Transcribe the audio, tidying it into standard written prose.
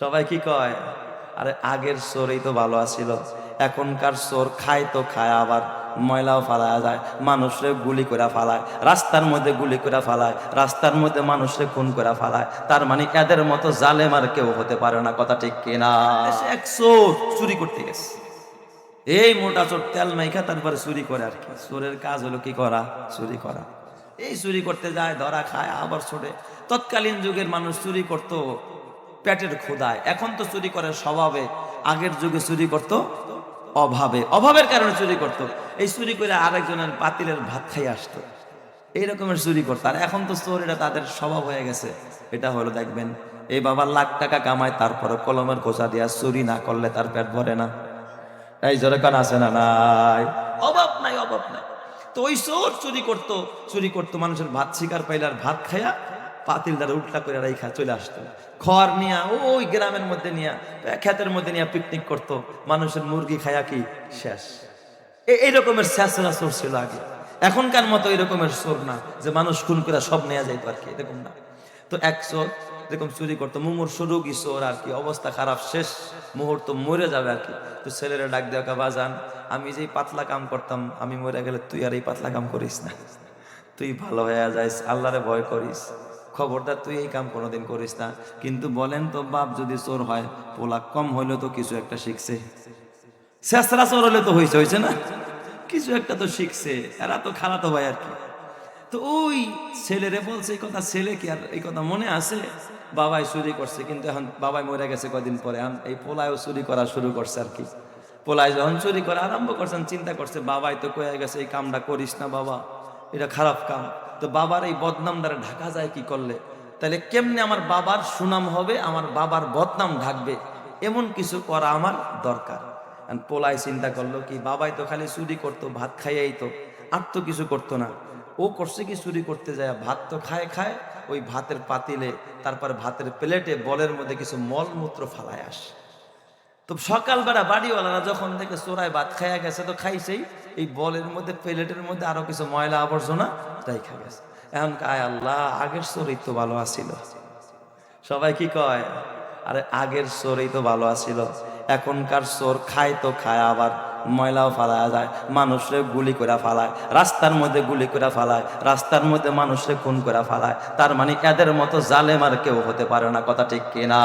সবাই কি কয়, আরে আগের চোরই তো ভালো আছিল, এখনকার চোর খায় তো খায়, আবার ময়লাও ফালায়া যায়, মানুষরে গুলি করে ফালায়, রাস্তার মধ্যে গুলি করে ফালায়, রাস্তার মধ্যে মানুষরে খুন করে ফালায়। তার মানে এদের মতো জালেম আর কেউ হতে পারে না। কথা ঠিক কিনা? সে এক চোর চুরি করতে গেছে, এই মোটা চোর তেল মাইখা তারপরে চুরি করে। আর কি চোরের কাজ হলো কি করা? চুরি করা। এই চুরি করতে যায়, ধরা খায়, আবার ছোটে। তৎকালীন যুগের মানুষ চুরি করত পেটের ক্ষুধায়, এখন তো চুরি করে স্বভাবে, আগের যুগে চুরি করত অভাবে, অভাবের কারণে চুরি করত। এই চুরি করে আরেকজনের পাতিলের ভাত খাই আসতো, এই রকমের চুরি করতো। আর এখন তো চোর, এটা তাদের স্বভাব হয়ে গেছে। এটা হলো দেখবেন, এই বাবা লাখ টাকা কামায়, তারপরে কলমের খোঁচা দিয়া চুরি না করলে তার পেট ভরে না। এই জোরে কান আছে না নাই? অভাব নাই, অভাব নাই। তো ওই চোর চুরি করতো, চুরি করতো, মানুষের ভাত শিকার পাইলে আর ভাত খায়া পাতিল দ্বারা উল্টা করে রাইখা চলে আসতো। খড় নিয়া ওই গ্রামের মধ্যে নিয়া, ক্ষেতের মধ্যে নিয়ে পিকনিক করতো, মানুষের মুরগি খায়া কি শেষ। এই রকমের শেষরা চোর ছিল আগে। এখনকার মতো এই রকমের চোর না যে মানুষ খুন করে সব নেওয়া যাইতো, আর কি এরকম না। তো এক চোর এরকম চুরি করতো, মুমূর্ষু রোগী চোর আর কি, অবস্থা খারাপ, শেষ মুহূর্ত, মরে যাবে আর কি। তো ছেলেরা ডাক দেওয়া, বাজান আমি যেই পাতলা কাম করতাম, আমি মরে গেলে তুই আর এই পাতলা কাম করিস না, তুই ভালো হয়ে যাইস, আল্লাহরে ভয় করিস, খবরদার তুই এই কাম কোনোদিন করিস না। কিন্তু বলেন তো, বাপ যদি চোর হয়, পোলা কম হইলেও তো কিছু একটা শিখছে। শেষরা চোর হলে তো হয়েছে না, কিছু একটা তো শিখছে। এরা তো খালাতো ভাই আর কি। তো ওই ছেলেরে বলছে এই কথা, ছেলে কি আর এই কথা মনে আছে? বাবাই চুরি করছে, কিন্তু এখন বাবাই মরে গেছে কয়দিন পরে, এখন এই পোলায়ও চুরি করা শুরু করছে আর কি। পোলায় যখন চুরি করা আরম্ভ করছেন, চিন্তা করছে বাবাই তো কয়ে গেছে এই কামটা করিস না বাবা, এটা খারাপ কাম। তো বাবার এই বদনাম দ্বারা ঢাকা যায় কি করলে? তাহলে কেমনে আমার বাবার সুনাম হবে, আমার বাবার বদনাম ঢাকবে, এমন কিছু করা আমার দরকার। পোলায় চিন্তা করলো কি, বাবাই তো খালি চুরি করতো, ভাত খাইয়াই তো, আর তো কিছু করতো না। ও করছে কি, চুরি করতে যায়, ভাত তো খায় খায়, ওই ভাতের পাতিলে, তারপর ভাতের প্লেটে বলের মধ্যে কিছু মলমূত্র ফালায় আসে। তো সকালবেলা বাড়িওয়ালারা যখন থেকে চোরায় ভাত খাইয়া গেছে, তো খাইছেই, এই বলের মধ্যে, প্লেটের মধ্যে আরো কিছু ময়লা আবর্জনা রাইখা গেছে। এখন কায় আল্লাহ, আগের চোরই তো ভালো আছিল। সবাই কি কয়, আরে আগের চোরই তো ভালো আছিল, এখনকার চোর খায় তো খায়, আবার ময়লাও ফালায়া যায়, মানুষরে গুলি করে ফালায়, রাস্তার মধ্যে গুলি করে ফালায়, রাস্তার মধ্যে মানুষরে খুন করে ফালায়। তার মানে এদের মতো জালেম আর কেউ হতে পারে না। কথা ঠিক কিনা?